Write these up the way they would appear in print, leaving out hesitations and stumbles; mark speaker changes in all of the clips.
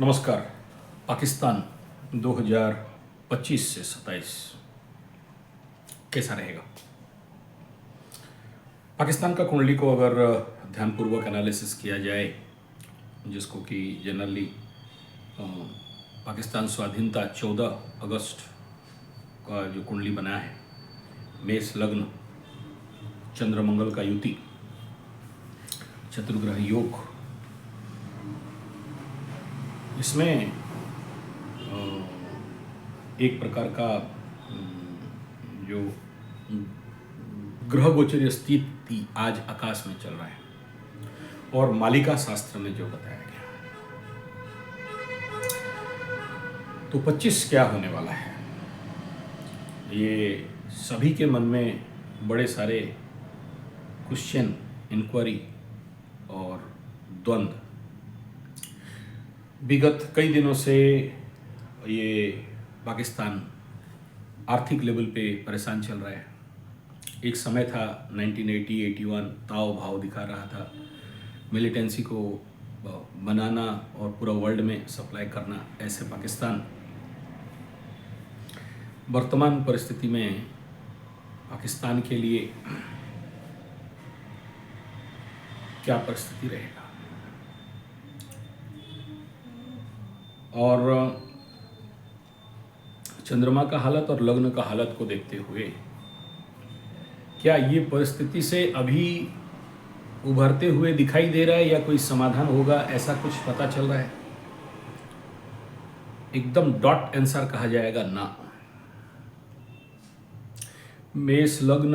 Speaker 1: नमस्कार। पाकिस्तान 2025 से 27 कैसा रहेगा? पाकिस्तान का कुंडली को अगर ध्यानपूर्वक एनालिसिस किया जाए, जिसको कि जनरली पाकिस्तान स्वाधीनता 14 अगस्त का जो कुंडली बना है, मेष लग्न, चंद्र मंगल का युति, चतुर्ग्रह योग, इसमें एक प्रकार का जो ग्रह गोचरीय स्थिति आज आकाश में चल रहा है और मालिका शास्त्र में जो बताया गया, तो 25 क्या होने वाला है, ये सभी के मन में बड़े सारे क्वेश्चन, इंक्वायरी और द्वंद्व विगत कई दिनों से ये पाकिस्तान आर्थिक लेवल पे परेशान चल रहा है। एक समय था 1980-81 ताव भाव दिखा रहा था, मिलिटेंसी को बनाना और पूरा वर्ल्ड में सप्लाई करना। ऐसे पाकिस्तान वर्तमान परिस्थिति में पाकिस्तान के लिए क्या परिस्थिति रहेगा, और चंद्रमा का हालत और लग्न का हालत को देखते हुए क्या ये परिस्थिति से अभी उभरते हुए दिखाई दे रहा है या कोई समाधान होगा, ऐसा कुछ पता चल रहा है? एकदम डॉट आंसर कहा जाएगा ना। मेष लग्न,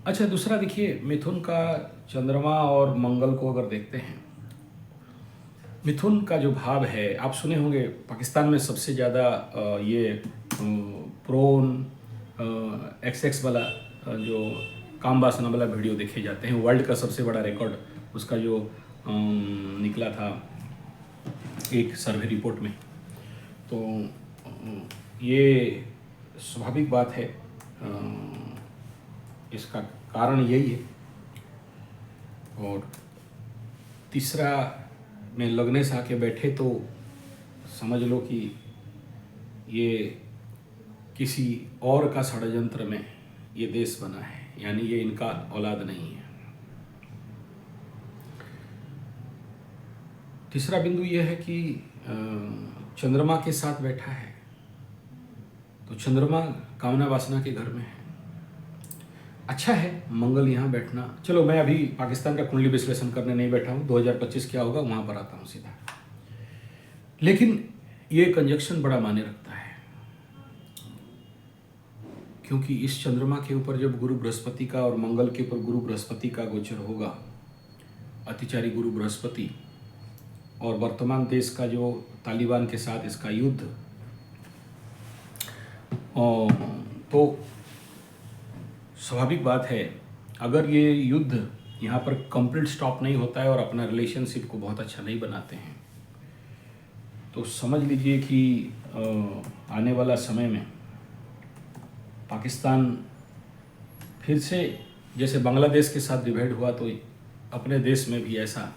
Speaker 1: अच्छा दूसरा देखिए, मिथुन का चंद्रमा और मंगल को अगर देखते हैं, मिथुन का जो भाव है, आप सुने होंगे पाकिस्तान में सबसे ज़्यादा ये प्रोन XX वाला जो काम वासना वाला वीडियो देखे जाते हैं। वर्ल्ड का सबसे बड़ा रिकॉर्ड उसका जो निकला था एक सर्वे रिपोर्ट में, तो ये स्वाभाविक बात है, इसका कारण यही है। और तीसरा में लगने से आके बैठे तो समझ लो कि ये किसी और का षड्यंत्र में ये देश बना है, यानी ये इनका औलाद नहीं है। तीसरा बिंदु ये है कि चंद्रमा के साथ बैठा है, तो चंद्रमा कामना वासना के घर में है। अच्छा है मंगल यहाँ बैठना। चलो मैं अभी पाकिस्तान का कुंडली विश्लेषण करने नहीं बैठा हूँ, 2025 क्या होगा वहाँ पर आता हूँ सीधा। लेकिन ये कंजक्शन बड़ा मायने रखता है, क्योंकि इस चंद्रमा के ऊपर जब गुरु बृहस्पति का और मंगल के ऊपर गुरु बृहस्पति का गोचर होगा, अतिचारी गुरु बृहस्पति, और वर्तमान देश का जो तालिबान के साथ इसका युद्ध, तो स्वाभाविक बात है, अगर ये युद्ध यहाँ पर कंप्लीट स्टॉप नहीं होता है और अपना रिलेशनशिप को बहुत अच्छा नहीं बनाते हैं, तो समझ लीजिए कि आने वाला समय में पाकिस्तान फिर से जैसे बांग्लादेश के साथ डिवाइड हुआ, तो अपने देश में भी ऐसा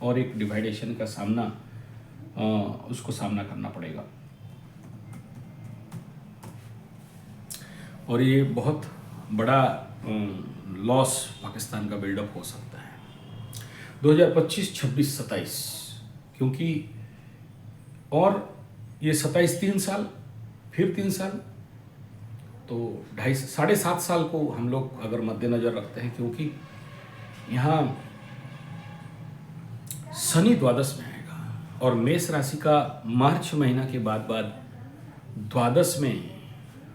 Speaker 1: और एक डिवाइडेशन का सामना उसको सामना करना पड़ेगा। और ये बहुत बड़ा लॉस पाकिस्तान का बिल्डअप हो सकता है 2025, 26, 27, क्योंकि और ये 27 3 साल, फिर 3 साल, तो 7.5 साल को हम लोग अगर मद्देनज़र रखते हैं, क्योंकि यहाँ शनि द्वादश में आएगा और मेष राशि का मार्च महीना के बाद द्वादश में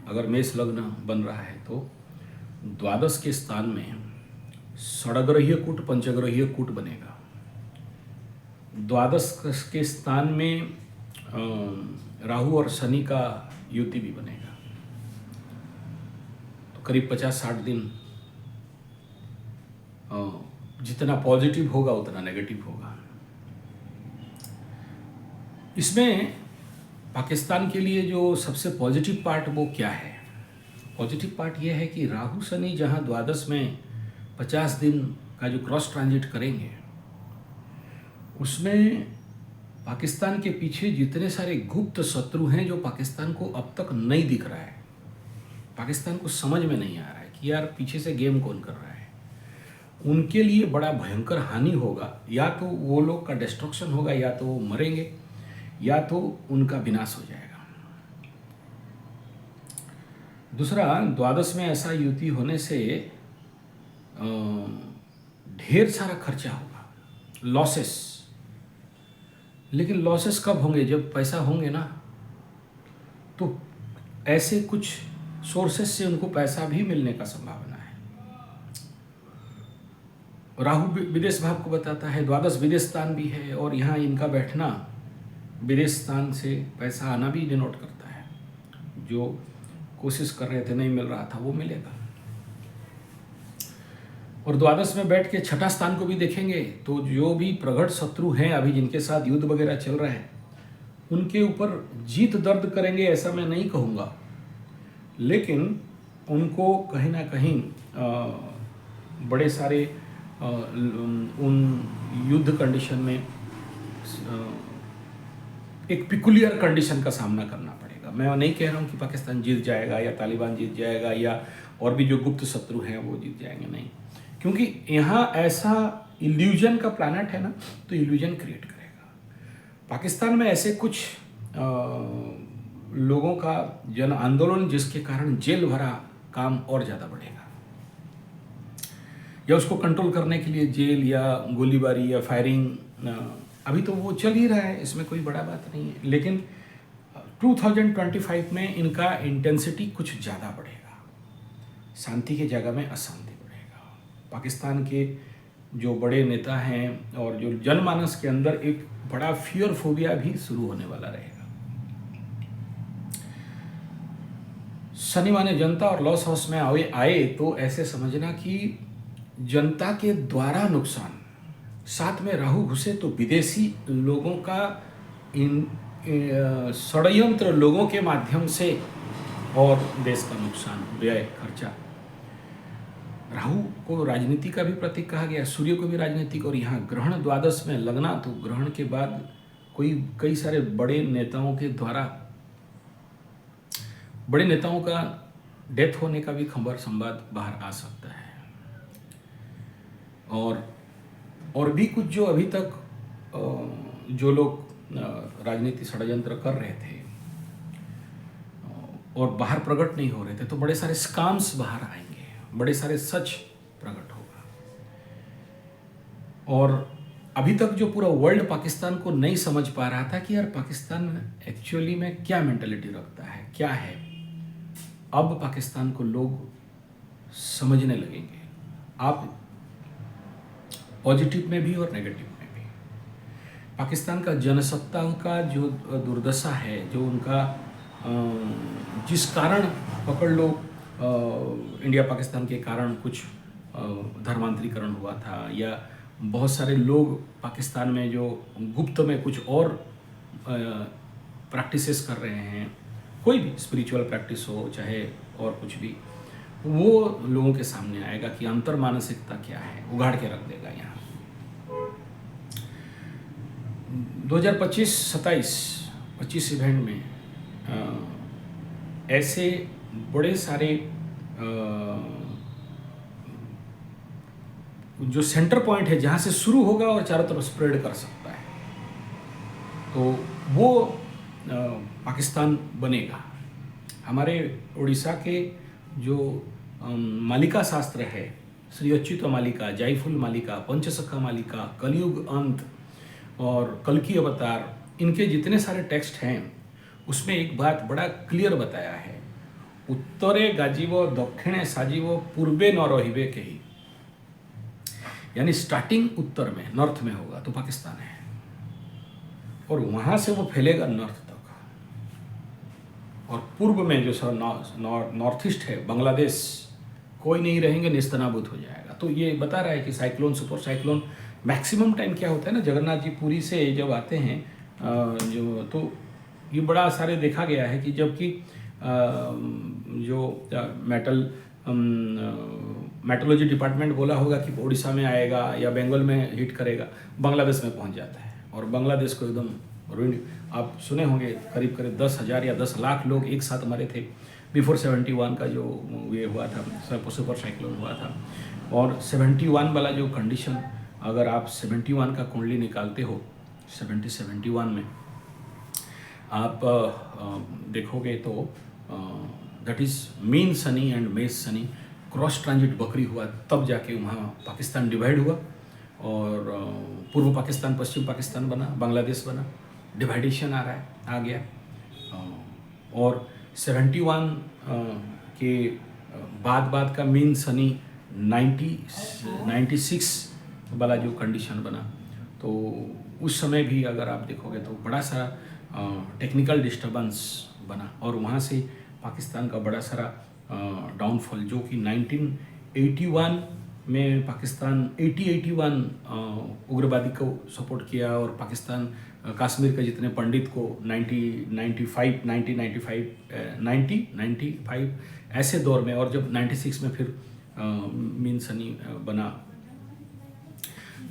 Speaker 1: अगर मेष लग्न बन रहा है, तो द्वादश के स्थान में षड्ग्रहीय कूट, पंचग्रहीय कूट बनेगा। द्वादश के स्थान में राहु और शनि का युति भी बनेगा, तो करीब 50-60 दिन जितना पॉजिटिव होगा उतना नेगेटिव होगा। इसमें पाकिस्तान के लिए जो सबसे पॉजिटिव पार्ट वो क्या है? पॉजिटिव पार्ट ये है कि राहु शनि जहाँ द्वादश में 50 दिन का जो क्रॉस ट्रांजिट करेंगे, उसमें पाकिस्तान के पीछे जितने सारे गुप्त शत्रु हैं जो पाकिस्तान को अब तक नहीं दिख रहा है, पाकिस्तान को समझ में नहीं आ रहा है कि यार पीछे से गेम कौन कर रहा है, उनके लिए बड़ा भयंकर हानि होगा। या तो वो लोग का डिस्ट्रक्शन होगा, या तो वो मरेंगे, या तो उनका विनाश हो जाएगा। दूसरा, द्वादश में ऐसा युति होने से ढेर सारा खर्चा होगा, लॉसेस। लेकिन लॉसेस कब होंगे? जब पैसा होंगे ना, तो ऐसे कुछ सोर्सेस से उनको पैसा भी मिलने का संभावना है। राहु विदेश भाव को बताता है, द्वादश विदेश स्थान भी है, और यहाँ इनका बैठना विदेश स्थान से पैसा आना भी डिनोट करता है। जो कोशिश कर रहे थे, नहीं मिल रहा था, वो मिलेगा। और द्वादश में बैठ के छठा स्थान को भी देखेंगे तो जो भी प्रगढ़ शत्रु हैं अभी जिनके साथ युद्ध वगैरह चल रहा है, उनके ऊपर जीत दर्द करेंगे ऐसा मैं नहीं कहूँगा, लेकिन उनको कहीं ना कहीं बड़े सारे उन युद्ध कंडीशन में एक पिकुलियर कंडीशन का सामना करना पड़ेगा। मैं नहीं कह रहा हूँ कि पाकिस्तान जीत जाएगा या तालिबान जीत जाएगा या और भी जो गुप्त शत्रु हैं वो जीत जाएंगे, नहीं। क्योंकि यहाँ ऐसा इल्यूजन का प्लानट है ना, तो इल्यूजन क्रिएट करेगा। पाकिस्तान में ऐसे कुछ लोगों का जन आंदोलन जिसके कारण जेल भरा काम और ज़्यादा बढ़ेगा, या उसको कंट्रोल करने के लिए जेल या गोलीबारी या फायरिंग, अभी तो वो चल ही रहा है, इसमें कोई बड़ा बात नहीं है। लेकिन 2025 में इनका इंटेंसिटी कुछ ज़्यादा बढ़ेगा, शांति की जगह में अशांति बढ़ेगा। पाकिस्तान के जो बड़े नेता हैं और जो जनमानस के अंदर एक बड़ा फियर फोबिया भी शुरू होने वाला रहेगा। शनि माने जनता और लॉस हाउस में आए तो ऐसे समझना कि जनता के द्वारा नुकसान, साथ में राहु घुसे तो विदेशी लोगों का षड्यंत्र लोगों के माध्यम से और देश का नुकसान, व्यय, खर्चा। राहु को राजनीति का भी प्रतीक कहा गया, सूर्य को भी राजनीतिक, और यहाँ ग्रहण द्वादश में लगना तो ग्रहण के बाद कई सारे बड़े नेताओं के द्वारा बड़े नेताओं का डेथ होने का भी खबर संवाद बाहर आ सकता है। और भी कुछ जो अभी तक जो लोग राजनीति षड्यंत्र कर रहे थे और बाहर प्रकट नहीं हो रहे थे, तो बड़े सारे स्काम्स बाहर आएंगे, बड़े सारे सच प्रकट होगा। और अभी तक जो पूरा वर्ल्ड पाकिस्तान को नहीं समझ पा रहा था कि यार पाकिस्तान एक्चुअली में क्या मेंटालिटी रखता है, क्या है, अब पाकिस्तान को लोग समझने लगेंगे। आप पॉजिटिव में भी और नेगेटिव में भी। पाकिस्तान का जनसत्ता का जो दुर्दशा है, जो उनका जिस कारण पकड़ लो इंडिया पाकिस्तान के कारण कुछ धर्मांतरीकरण हुआ था, या बहुत सारे लोग पाकिस्तान में जो गुप्त में कुछ और प्रैक्टिसेस कर रहे हैं, कोई भी स्पिरिचुअल प्रैक्टिस हो चाहे और कुछ भी, वो लोगों के सामने आएगा कि अंतर मानसिकता क्या है, उगाड़ के रख देगा। यहाँ 2025 इवेंट में ऐसे बड़े सारे जो सेंटर पॉइंट है जहाँ से शुरू होगा और चारों तरफ स्प्रेड कर सकता है, तो वो पाकिस्तान बनेगा। हमारे उड़ीसा के जो मालिका शास्त्र है, श्री अच्युत मालिका, जायफुल मालिका, पंचसखा मालिका, कलयुग अंत और कल की अवतार, इनके जितने सारे टेक्स्ट हैं उसमें एक बात बड़ा क्लियर बताया है, उत्तरे गाजीवो दक्षिणे साजीवो पूर्वे न रहिबे कही। यानी स्टार्टिंग उत्तर में, नॉर्थ में होगा तो पाकिस्तान है, और वहाँ से वो फैलेगा नॉर्थ तक, और पूर्व में जो नॉर्थ ईस्ट है, बांग्लादेश, कोई नहीं रहेंगे, नेस्तनाबूद हो जाएगा। तो ये बता रहा है कि cyclone, super cyclone, maximum time क्या होता है ना, जगन्नाथ जी पुरी से जब आते हैं जो, तो ये बड़ा सारे देखा गया है कि जबकि जो मेट्रोलॉजी डिपार्टमेंट बोला होगा कि उड़ीसा में आएगा या बंगाल में हिट करेगा, बांग्लादेश में पहुंच जाता है और बांग्लादेश को एकदम आप सुने होंगे करीब करीब 10,000 या 10 लाख लोग एक साथ मरे थे बिफोर 71 का जो ये हुआ था, सुपर साइक्लोन हुआ था। और 71 वाला जो कंडीशन, अगर आप 71 का कुंडली निकालते हो 71 में आप देखोगे तो that is mean Sunny and मेष सनी क्रॉस ट्रांजिट बकरी हुआ, तब जाके वहाँ पाकिस्तान डिवाइड हुआ और पूर्व पाकिस्तान पश्चिम पाकिस्तान बना, बांग्लादेश बना, डिवाइडेशन आ गया। और 71 के बाद का मीन सनी 96 वाला जो कंडीशन बना, तो उस समय भी अगर आप देखोगे तो बड़ा सारा टेक्निकल डिस्टर्बेंस बना और वहाँ से पाकिस्तान का बड़ा सारा डाउनफॉल, जो कि 1981 में पाकिस्तान 81 उग्रवादी को सपोर्ट किया और पाकिस्तान कश्मीर के जितने पंडित को 90 ऐसे दौर में, और जब 96 में फिर मीन सनी बना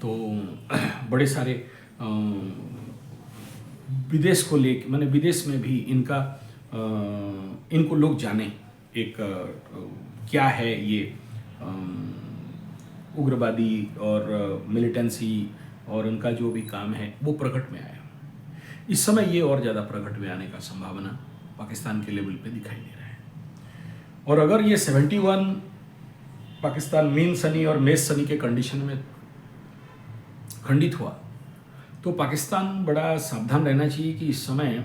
Speaker 1: तो बड़े सारे विदेश को लेके, मैंने विदेश में भी इनको लोग जाने एक क्या है ये उग्रवादी और मिलिटेंसी और उनका जो भी काम है वो प्रकट में आया। इस समय ये और ज़्यादा प्रकट में आने का संभावना पाकिस्तान के लेवल पे दिखाई दे रहा है। और अगर ये 71 पाकिस्तान मीन सनी और मेष सनी के कंडीशन में खंडित हुआ तो पाकिस्तान बड़ा सावधान रहना चाहिए कि इस समय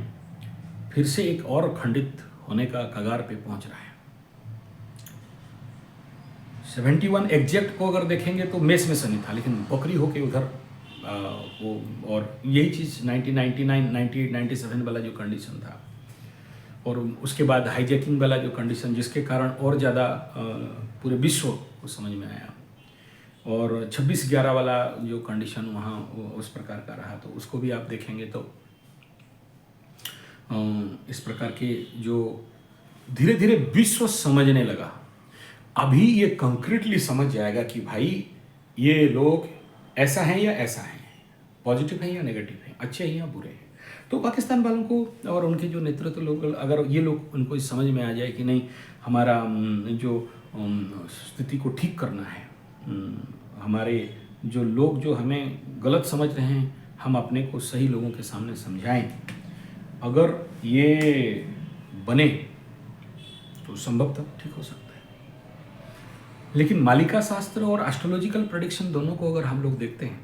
Speaker 1: फिर से एक और खंडित होने का कगार पे पहुंच रहा है। 71 एग्जैक्ट को अगर देखेंगे तो मेष में सनी था, लेकिन बकरी होके उधर वो, और यही चीज़ 1999, 98, 97 वाला जो कंडीशन था, और उसके बाद हाईजैकिंग वाला जो कंडीशन, जिसके कारण और ज़्यादा पूरे विश्व को समझ में आया, और 26/11 वाला जो कंडीशन वहाँ उस प्रकार का रहा, तो उसको भी आप देखेंगे तो इस प्रकार के जो धीरे धीरे विश्व समझने लगा। अभी ये कंक्रीटली समझ जाएगा कि भाई ये लोग ऐसा हैं या ऐसा हैं, पॉजिटिव हैं या नेगेटिव हैं, अच्छे हैं या बुरे हैं। तो पाकिस्तान वालों को और उनके जो नेतृत्व लोग, अगर ये लोग उनको इस समझ में आ जाए कि नहीं, हमारा जो स्थिति को ठीक करना है, हमारे जो लोग जो हमें गलत समझ रहे हैं, हम अपने को सही लोगों के सामने समझाएं, अगर ये बने तो संभवतः ठीक हो सकता है। लेकिन मालिका शास्त्र और एस्ट्रोलॉजिकल प्रेडिक्शन दोनों को अगर हम लोग देखते हैं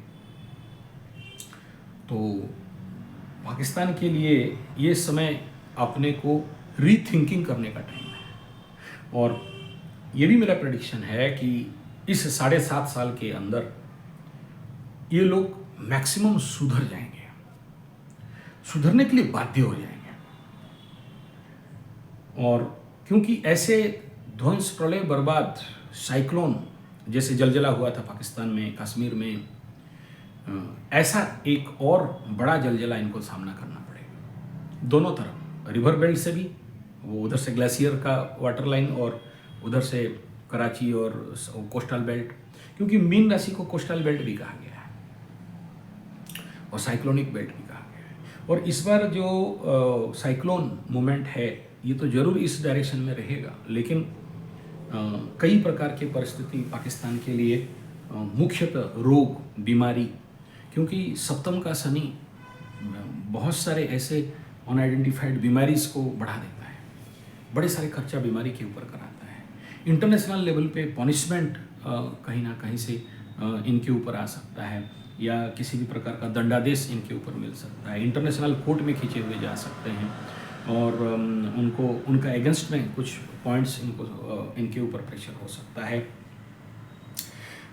Speaker 1: तो पाकिस्तान के लिए ये समय अपने को रीथिंकिंग करने का टाइम है। और ये भी मेरा प्रेडिक्शन है कि इस 7.5 साल के अंदर ये लोग मैक्सिमम सुधर जाएंगे, सुधरने के लिए बाध्य हो जाएंगे। और क्योंकि ऐसे ध्वंस, प्रलय, बर्बाद, साइक्लोन जैसे जलजला हुआ था पाकिस्तान में, कश्मीर में, ऐसा एक और बड़ा जलजला इनको सामना करना पड़ेगा दोनों तरफ, रिवर बेल्ट से भी, वो उधर से ग्लेशियर का वाटर लाइन, और उधर से कराची और कोस्टल बेल्ट, क्योंकि मीन राशि को कोस्टल बेल्ट भी कहा गया है और साइक्लोनिक बेल्ट भी कहा गया है। और इस बार जो साइक्लोन मूवमेंट है ये तो जरूर इस डायरेक्शन में रहेगा, लेकिन कई प्रकार की परिस्थिति पाकिस्तान के लिए, मुख्यतः रोग, बीमारी, क्योंकि सप्तम का शनि बहुत सारे ऐसे अनआइडेंटिफाइड बीमारीज को बढ़ा देता है, बड़े सारे खर्चा बीमारी के ऊपर कराता है। इंटरनेशनल लेवल पे पनिशमेंट कहीं ना कहीं से इनके ऊपर आ सकता है, या किसी भी प्रकार का दंडादेश इनके ऊपर मिल सकता है, इंटरनेशनल कोर्ट में खींचे हुए जा सकते हैं, और उनको उनका अगेंस्ट में कुछ पॉइंट्स इनके ऊपर प्रेशर हो सकता है,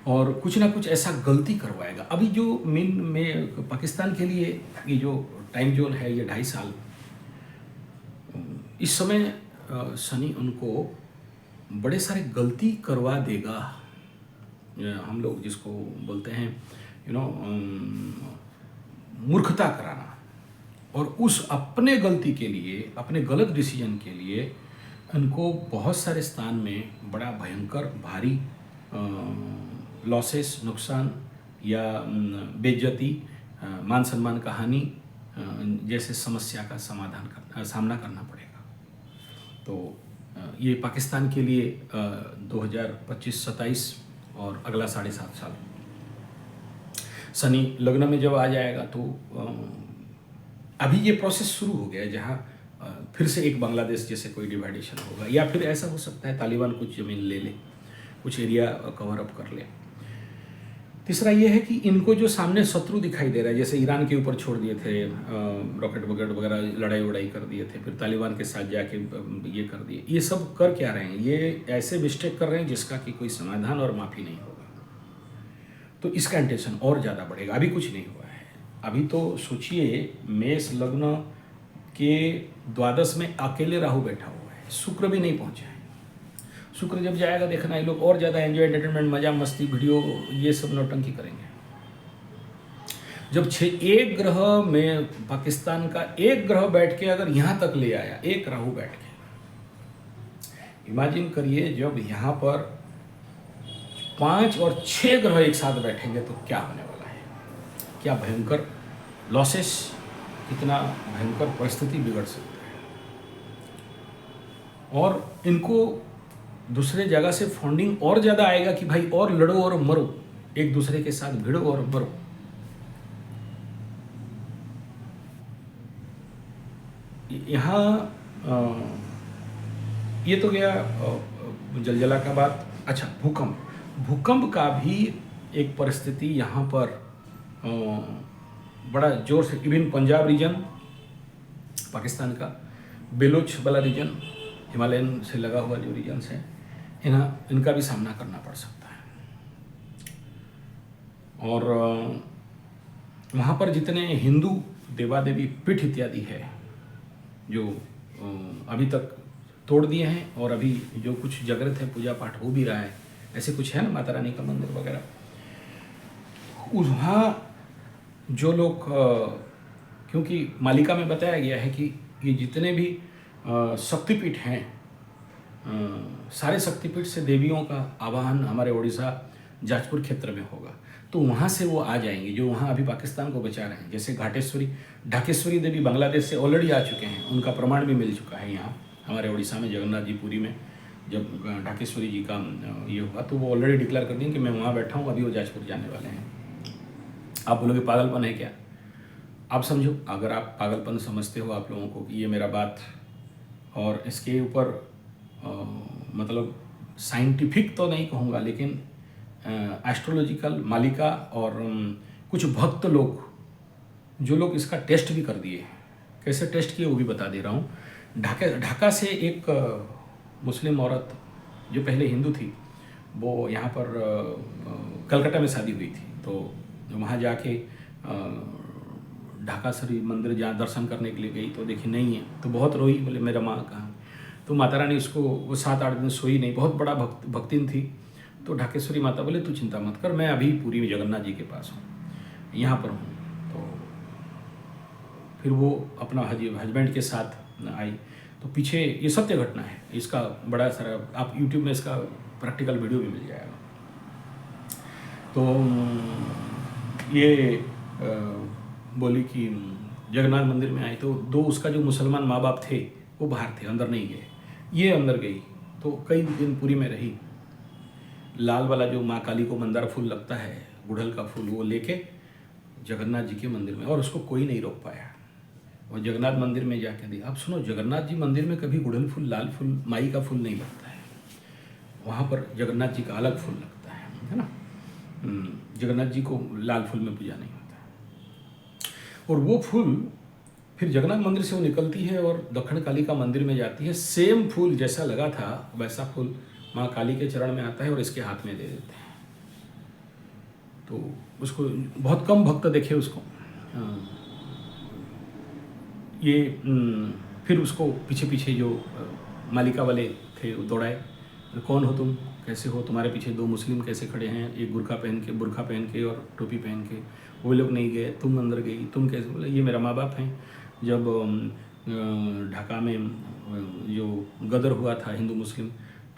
Speaker 1: और कुछ ना कुछ ऐसा गलती करवाएगा। अभी जो मीन में पाकिस्तान के लिए ये जो टाइम जोन है ये 2.5 साल, इस समय शनि उनको बड़े सारे गलती करवा देगा, हम लोग जिसको बोलते हैं मूर्खता कराना, और उस अपने गलती के लिए, अपने गलत डिसीजन के लिए उनको बहुत सारे स्थान में बड़ा भयंकर भारी लॉसेस, नुकसान या बेइज्जती, मान सम्मान का हानि जैसे समस्या का सामना करना पड़ेगा। तो ये पाकिस्तान के लिए 2025-27 और अगला 7.5 साल शनि लग्न में जब आ जाएगा तो अभी ये प्रोसेस शुरू हो गया है, जहाँ फिर से एक बांग्लादेश जैसे कोई डिवाइडेशन होगा, या फिर ऐसा हो सकता है तालिबान कुछ ज़मीन ले ले, कुछ एरिया कवर अप कर ले। तीसरा ये है कि इनको जो सामने शत्रु दिखाई दे रहा है, जैसे ईरान के ऊपर छोड़ दिए थे रॉकेट वगैरह लड़ाई वड़ाई कर दिए थे, फिर तालिबान के साथ जाके ये कर दिए, ये सब कर क्या रहे हैं? ये ऐसे मिस्टेक कर रहे हैं जिसका कि कोई समाधान और माफ़ी नहीं होगा। तो इसका इंटेंशन और ज़्यादा बढ़ेगा। अभी कुछ नहीं हुआ है। अभी तो सोचिए, मेष लग्न के द्वादश में अकेले राहु बैठा हुआ है, शुक्र भी नहीं पहुंचा है। शुक्र जब जाएगा देखना, ये लोग और ज़्यादा एंजॉय, एंटरटेनमेंट, मजा मस्ती, वीडियो, ये सब नौटंकी करेंगे। जब एक ग्रह में पाकिस्तान का एक ग्रह बैठ के अगर यहाँ तक ले आया, एक राहु बैठ के, इमेजिन करिए जब यहाँ पर 5 और 6 ग्रह एक साथ बैठेंगे तो क्या होने वाला है, क्या भयंकर लॉसेस, कितना भयंकर परिस्थिति बिगड़ सकता है। और इनको दूसरे जगह से फंडिंग और ज़्यादा आएगा कि भाई और लड़ो और मरो, एक दूसरे के साथ भिड़ो और मरो। यहाँ ये तो गया जलजला का बात। अच्छा, भूकंप का भी एक परिस्थिति यहाँ पर बड़ा जोर से, इवन पंजाब रीजन पाकिस्तान का, बेलोच वाला रीजन, हिमालयन से लगा हुआ जो रीजन्स हैं, इनका भी सामना करना पड़ सकता है। और वहाँ पर जितने हिंदू देवा देवी पीठ इत्यादि है जो अभी तक तोड़ दिए हैं, और अभी जो कुछ जागृत है, पूजा पाठ हो भी रहा है, ऐसे कुछ है ना, माता रानी का मंदिर वगैरह, वहाँ जो लोग, क्योंकि मालिका में बताया गया है कि ये जितने भी शक्तिपीठ हैं, सारे शक्तिपीठ से देवियों का आवाहन हमारे उड़ीसा जाजपुर क्षेत्र में होगा, तो वहाँ से वो आ जाएंगे जो वहाँ अभी पाकिस्तान को बचा रहे हैं। जैसे ढाकेश्वरी देवी बांग्लादेश से ऑलरेडी आ चुके हैं, उनका प्रमाण भी मिल चुका है यहाँ हमारे उड़ीसा में, जगन्नाथ जी पुरी में जब ढाकेश्वरी जी का ये हुआ तो वो ऑलरेडी डिक्लेयर कर दें कि मैं वहाँ बैठा हूँ, अभी वो जाजपुर जाने वाले हैं। आप बोलोगे पागलपन है क्या? आप समझो, अगर आप पागलपन समझते हो आप लोगों को कि ये मेरा बात, और इसके ऊपर मतलब साइंटिफिक तो नहीं कहूँगा, लेकिन एस्ट्रोलॉजिकल मालिका और कुछ भक्त लोग, जो लोग इसका टेस्ट भी कर दिए, कैसे टेस्ट किए वो भी बता दे रहा हूँ। ढाका से एक मुस्लिम औरत जो पहले हिंदू थी, वो यहाँ पर कलकत्ता में शादी हुई थी, तो वहाँ जाके ढाकाश्वरी मंदिर जहाँ दर्शन करने के लिए गई तो देखी नहीं है, तो बहुत रोई, बोले मेरा माँ कहाँ। तो माता रानी उसको, वो 7-8 दिन सोई नहीं, बहुत बड़ा भक्तिन थी। तो ढाकेश्वरी माता बोले तू चिंता मत कर, मैं अभी पूरी में जगन्नाथ जी के पास हूँ, यहाँ पर हूँ। तो फिर वो अपना हस्बैंड के साथ आई। तो पीछे ये सत्य घटना है, इसका बड़ा सारा आप यूट्यूब में इसका प्रैक्टिकल वीडियो भी मिल जाएगा। तो ये बोली कि जगन्नाथ मंदिर में आई, तो 2 उसका जो मुसलमान माँ बाप थे वो बाहर थे, अंदर नहीं गए। ये अंदर गई तो कई दिन पूरी में रही। लाल वाला जो माँ काली को मंदार फूल लगता है, गुड़हल का फूल, वो लेके जगन्नाथ जी के मंदिर में, और उसको कोई नहीं रोक पाया। और जगन्नाथ मंदिर में जाके दी। अब सुनो, जगन्नाथ जी मंदिर में कभी गुड़हल फूल, लाल फूल, माई का फूल नहीं लगता है, वहाँ पर जगन्नाथ जी का अलग फूल लगता है ना। जगन्नाथ जी को लाल फूल में पूजा नहीं होता है। और वो फूल फिर जगन्नाथ मंदिर से वो निकलती है और दक्षिण काली का मंदिर में जाती है। सेम फूल जैसा लगा था वैसा फूल माँ काली के चरण में आता है और इसके हाथ में दे देते हैं। तो उसको बहुत कम भक्त देखे उसको। ये फिर उसको पीछे पीछे जो मालिका वाले थे वो दौड़ाए, कौन हो तुम, कैसे हो, तुम्हारे पीछे 2 मुस्लिम कैसे खड़े हैं, एक बुर्खा पहन के और टोपी पहन के। वो लोग नहीं गए, तुम अंदर गई, तुम कैसे? बोले ये मेरा माँ बाप हैं। जब ढाका में जो गदर हुआ था हिंदू मुस्लिम,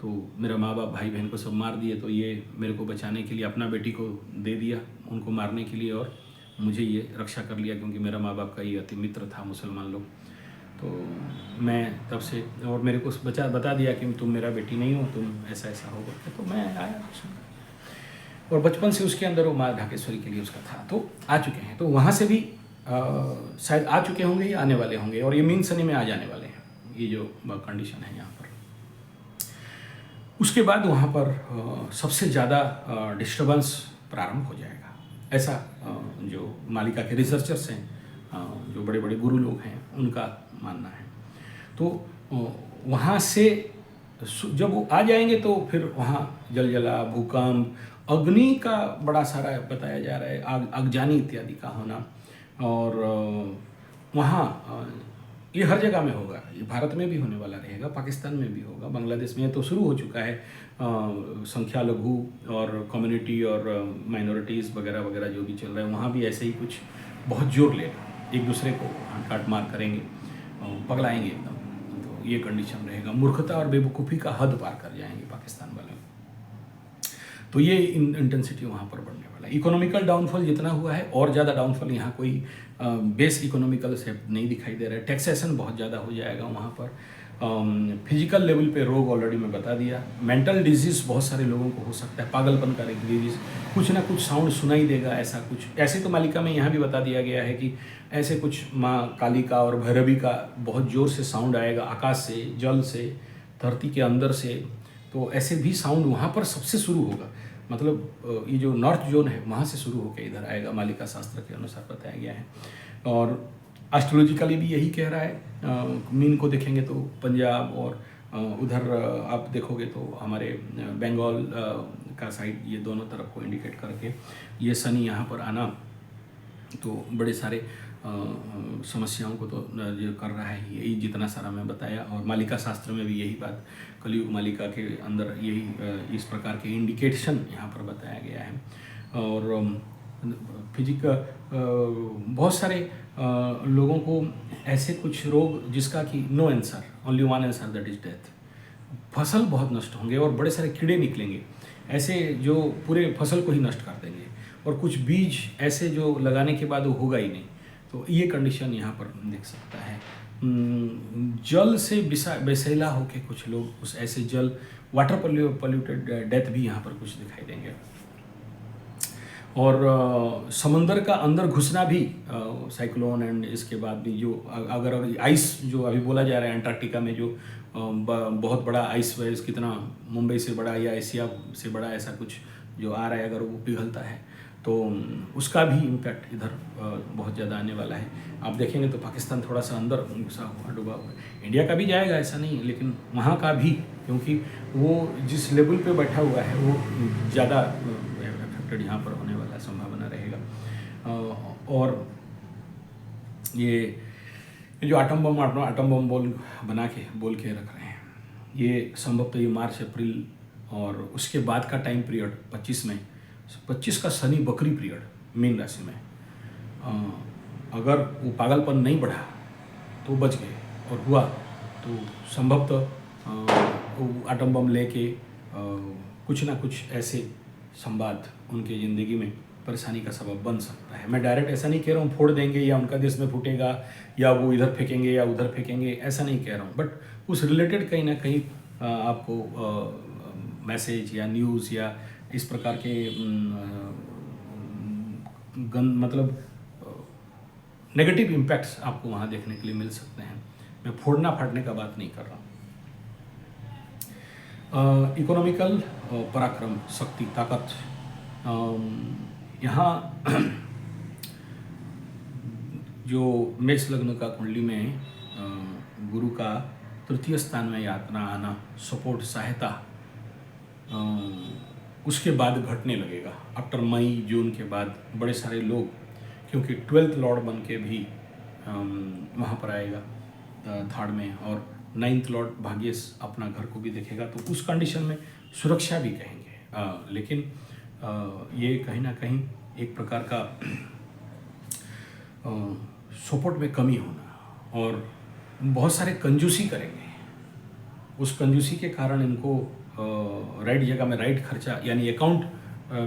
Speaker 1: तो मेरा माँ बाप भाई बहन को सब मार दिए, तो ये मेरे को बचाने के लिए अपना बेटी को दे दिया उनको मारने के लिए, और मुझे ये रक्षा कर लिया, क्योंकि मेरा माँ बाप का ये अति मित्र था मुसलमान लोग। तो मैं तब से, और मेरे को बता दिया कि तुम मेरा बेटी नहीं हो, तुम ऐसा ऐसा हो करके, तो मैं आया। और बचपन से उसके अंदर वो माँ ढाकेश्वरी के लिए उसका था, तो आ चुके हैं। तो वहाँ से भी शायद आ चुके होंगे या आने वाले होंगे, और ये मीन शनि में आ जाने वाले हैं, ये जो कंडीशन है यहाँ पर। उसके बाद वहाँ पर सबसे ज़्यादा डिस्टर्बेंस प्रारंभ हो जाएगा, ऐसा जो मालिका के रिसर्चर्स हैं, जो बड़े बड़े गुरु लोग हैं, उनका मानना है। तो वहाँ से जब वो आ जाएंगे तो फिर वहाँ जलजला, भूकंप, अग्नि का बड़ा सारा बताया जा रहा है, आगजनी इत्यादि का होना। और वहाँ ये हर जगह में होगा, ये भारत में भी होने वाला रहेगा, पाकिस्तान में भी होगा, बांग्लादेश में तो शुरू हो चुका है। संख्या लघु और कम्युनिटी और माइनॉरिटीज़ वगैरह वगैरह जो भी चल रहा है, वहाँ भी ऐसे ही कुछ बहुत जोर लेगा, एक दूसरे को काट मार करेंगे, पगलाएंगे एकदम। तो ये कंडीशन रहेगा, मूर्खता और बेवकूफ़ी का हद पार कर जाएंगे पाकिस्तान वाले। तो ये इंटेंसिटी वहाँ पर बढ़ने वाला है। इकोनॉमिकल डाउनफॉल जितना हुआ है, और ज़्यादा डाउनफॉल यहाँ कोई बेस इकोनॉमिकल से नहीं दिखाई दे रहा है। टैक्सेशन बहुत ज़्यादा हो जाएगा वहाँ पर। फिजिकल लेवल पे रोग ऑलरेडी मैं बता दिया। मेंटल डिजीज़ बहुत सारे लोगों को हो सकता है, पागलपन का एक डिजीज़, कुछ ना कुछ साउंड सुनाई देगा, ऐसा कुछ। ऐसे तो मालिका में यहाँ भी बता दिया गया है कि ऐसे कुछ माँ काली का और भैरवी का बहुत ज़ोर से साउंड आएगा, आकाश से, जल से, धरती के अंदर से। तो ऐसे भी साउंड वहाँ पर सबसे शुरू होगा, मतलब ये जो नॉर्थ जोन है वहाँ से शुरू होकर इधर आएगा, मालिका शास्त्र के अनुसार बताया गया है। और एस्ट्रोलॉजिकली भी यही कह रहा है। मीन को देखेंगे तो पंजाब और उधर आप देखोगे तो हमारे बंगाल का साइड, ये दोनों तरफ को इंडिकेट करके ये शनि यहाँ पर आना तो बड़े सारे समस्याओं को तो जो कर रहा है, यही जितना सारा मैं बताया। और मालिका शास्त्र में भी यही बात, कलयुग मालिका के अंदर यही इस प्रकार के इंडिकेशन यहाँ पर बताया गया है। और बहुत सारे लोगों को ऐसे कुछ रोग जिसका कि no answer, only one answer, that is death. फसल बहुत नष्ट होंगे और बड़े सारे कीड़े निकलेंगे ऐसे जो पूरे फसल को ही नष्ट कर देंगे, और कुछ बीज ऐसे जो लगाने के बाद वो होगा ही नहीं। तो ये कंडीशन यहाँ पर दिख सकता है। जल से बेसैला होके कुछ लोग, उस ऐसे जल, वाटर पोल्यूटेड डेथ भी यहाँ पर कुछ दिखाई देंगे। और समंदर का अंदर घुसना भी, साइक्लोन, एंड इसके बाद भी जो अगर आइस जो अभी बोला जा रहा है अंटार्कटिका में जो बहुत बड़ा आइस वेल्स, कितना मुंबई से बड़ा या एशिया से बड़ा ऐसा कुछ जो आ रहा है, अगर वो पिघलता है तो उसका भी इम्पैक्ट इधर बहुत ज़्यादा आने वाला है। आप देखेंगे तो पाकिस्तान थोड़ा सा अंदर घुसा हुआ, डूबा हुआ है। इंडिया का भी जाएगा ऐसा नहीं, लेकिन वहाँ का भी, क्योंकि वो जिस लेवल पे बैठा हुआ है वो ज़्यादा अफेक्टेड यहाँ पर होने वाला संभावना रहेगा। और ये जो आटम बम बना के बोल के रख रहे हैं, ये संभवतः ये मार्च अप्रैल और उसके बाद का टाइम पीरियड 25 का शनि बकरी पीरियड मीन राशि में, अगर वो पागलपन नहीं बढ़ा तो बच गए, और हुआ तो संभवतः वो आटम बम लेके कुछ ना कुछ ऐसे संवाद उनके ज़िंदगी में परेशानी का सबब बन सकता है। मैं डायरेक्ट ऐसा नहीं कह रहा हूँ फोड़ देंगे या उनका देश में फूटेगा या वो इधर फेंकेंगे या उधर फेंकेंगे, ऐसा नहीं कह रहा हूँ, बट उस रिलेटेड कहीं ना कहीं आपको मैसेज या न्यूज़ या इस प्रकार के मतलब नेगेटिव इम्पैक्ट्स आपको वहाँ देखने के लिए मिल सकते हैं। मैं फोड़ना फाड़ने का बात नहीं कर रहा हूँ। इकोनॉमिकल पराक्रम, शक्ति, ताकत, यहाँ जो मेष लग्न का कुंडली में गुरु का तृतीय स्थान में यात्रा आना, सपोर्ट, सहायता, उसके बाद घटने लगेगा। आफ्टर मई जून के बाद बड़े सारे लोग, क्योंकि 12th लॉर्ड बन के भी वहाँ पर आएगा थर्ड में, और 9th लॉर्ड भाग्येश अपना घर को भी देखेगा, तो उस कंडीशन में सुरक्षा भी कहेंगे, लेकिन ये कहीं ना कहीं एक प्रकार का सपोर्ट में कमी होना, और बहुत सारे कंजूसी करेंगे। उस कंजूसी के कारण इनको राइट जगह में राइट खर्चा, यानी अकाउंट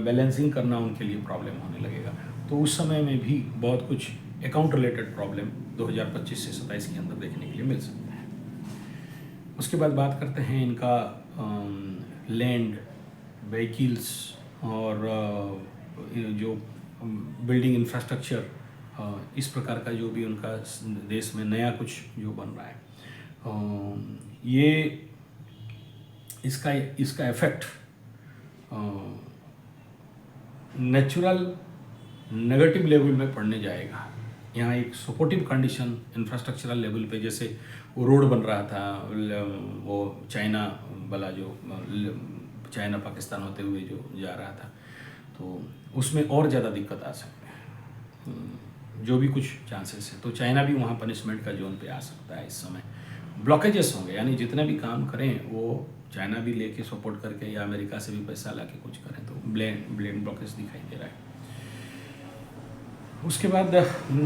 Speaker 1: बैलेंसिंग करना उनके लिए प्रॉब्लम होने लगेगा। तो उस समय में भी बहुत कुछ अकाउंट रिलेटेड प्रॉब्लम 2025 से 27 के अंदर देखने के लिए मिल सकता है। उसके बाद बात करते हैं इनका लैंड, व्हीकल्स और जो बिल्डिंग इंफ्रास्ट्रक्चर, इस प्रकार का जो भी उनका देश में नया कुछ जो बन रहा है, ये इसका इफेक्ट नेचुरल नेगेटिव लेवल में पड़ने जाएगा। यहाँ एक सपोर्टिव कंडीशन इंफ्रास्ट्रक्चरल लेवल पे, जैसे वो रोड बन रहा था, वो चाइना वाला जो चाइना पाकिस्तान होते हुए जो जा रहा था, तो उसमें और ज़्यादा दिक्कत आ सकती है, जो भी कुछ चांसेस है। तो चाइना भी वहाँ पनिशमेंट का जोन पे आ सकता है। इस समय ब्लॉकेजेस होंगे, यानी जितने भी काम करें वो चाइना भी लेके सपोर्ट करके या अमेरिका से भी पैसा ला के कुछ करें, तो ब्लेड ब्लॉकेज दिखाई दे रहा है। उसके बाद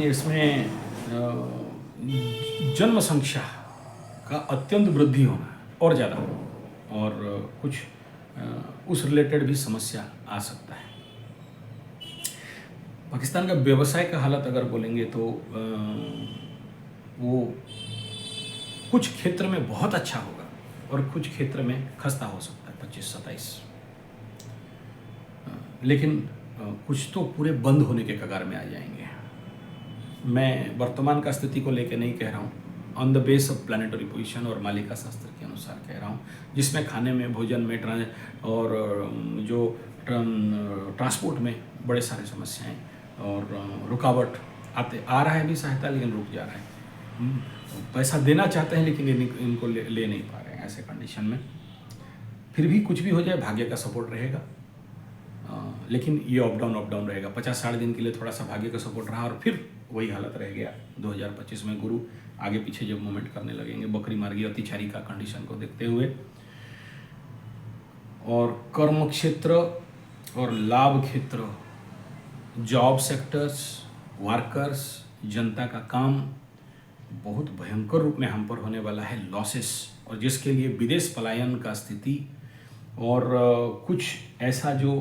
Speaker 1: इसमें जनसंख्या का अत्यंत वृद्धि होना और ज़्यादा, और कुछ उस रिलेटेड भी समस्या आ सकता है। पाकिस्तान का व्यवसाय का हालत अगर बोलेंगे तो वो कुछ क्षेत्र में बहुत अच्छा होगा और कुछ क्षेत्र में खस्ता हो सकता है 25-27, लेकिन कुछ तो पूरे बंद होने के कगार में आ जाएंगे। मैं वर्तमान का स्थिति को लेकर नहीं कह रहा हूँ, on the base of planetary position और मालिका शास्त्र के अनुसार कह रहा हूँ, जिसमें खाने में, भोजन में और जो ट्रांसपोर्ट में बड़े सारे समस्याएं और रुकावट आ रहा है भी सहायता, लेकिन रुक जा रहा है। पैसा देना चाहते हैं लेकिन इनको ले नहीं पा रहे हैं। ऐसे कंडीशन में फिर भी कुछ भी हो जाए, भाग्य का सपोर्ट रहेगा, लेकिन ये अप डाउन रहेगा। 50-60 दिन के लिए थोड़ा सा भाग्य का सपोर्ट रहा और फिर वही हालत रह गया। 2025 में गुरु आगे पीछे जब मूवमेंट करने लगेंगे बकरी मार्गी अतिचारी का कंडीशन को देखते हुए, और कर्म क्षेत्र और लाभ क्षेत्र, जॉब सेक्टर्स, वर्कर्स, जनता का काम बहुत भयंकर रूप में हम पर होने वाला है, लॉसेस, और जिसके लिए विदेश पलायन का स्थिति और कुछ ऐसा जो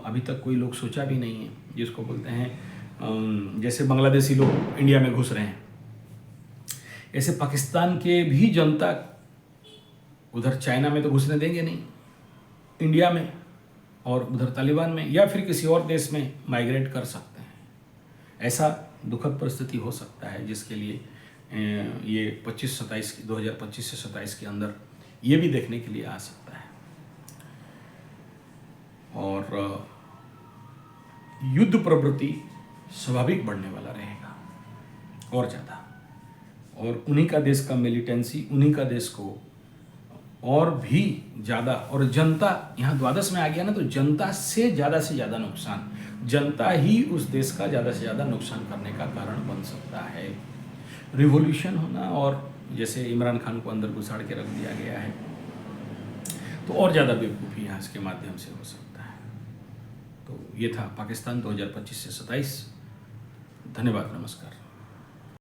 Speaker 1: अभी तक कोई लोग सोचा भी नहीं है, जिसको बोलते हैं जैसे बांग्लादेशी लोग इंडिया में घुस रहे हैं, ऐसे पाकिस्तान के भी जनता उधर चाइना में तो घुसने देंगे नहीं, इंडिया में और उधर तालिबान में या फिर किसी और देश में माइग्रेट कर सकते हैं। ऐसा दुखद परिस्थिति हो सकता है, जिसके लिए ये 2025 से 27 के अंदर ये भी देखने के लिए आ सकता है। और युद्ध प्रवृत्ति स्वाभाविक बढ़ने वाला रहेगा और ज़्यादा, और उन्हीं का देश का मिलिटेंसी, उन्हीं का देश को और भी ज़्यादा, और जनता यहाँ द्वादश में आ गया ना, तो जनता से ज़्यादा नुकसान, जनता ही उस देश का ज़्यादा से ज़्यादा नुकसान करने का कारण बन सकता है। रिवॉल्यूशन होना, और जैसे इमरान खान को अंदर घुसाड़ के रख दिया गया है, तो और ज़्यादा बेवकूफ़ी यहाँ इसके माध्यम से हो सकता है। तो ये था पाकिस्तान 2025 से 27। धन्यवाद, नमस्कार।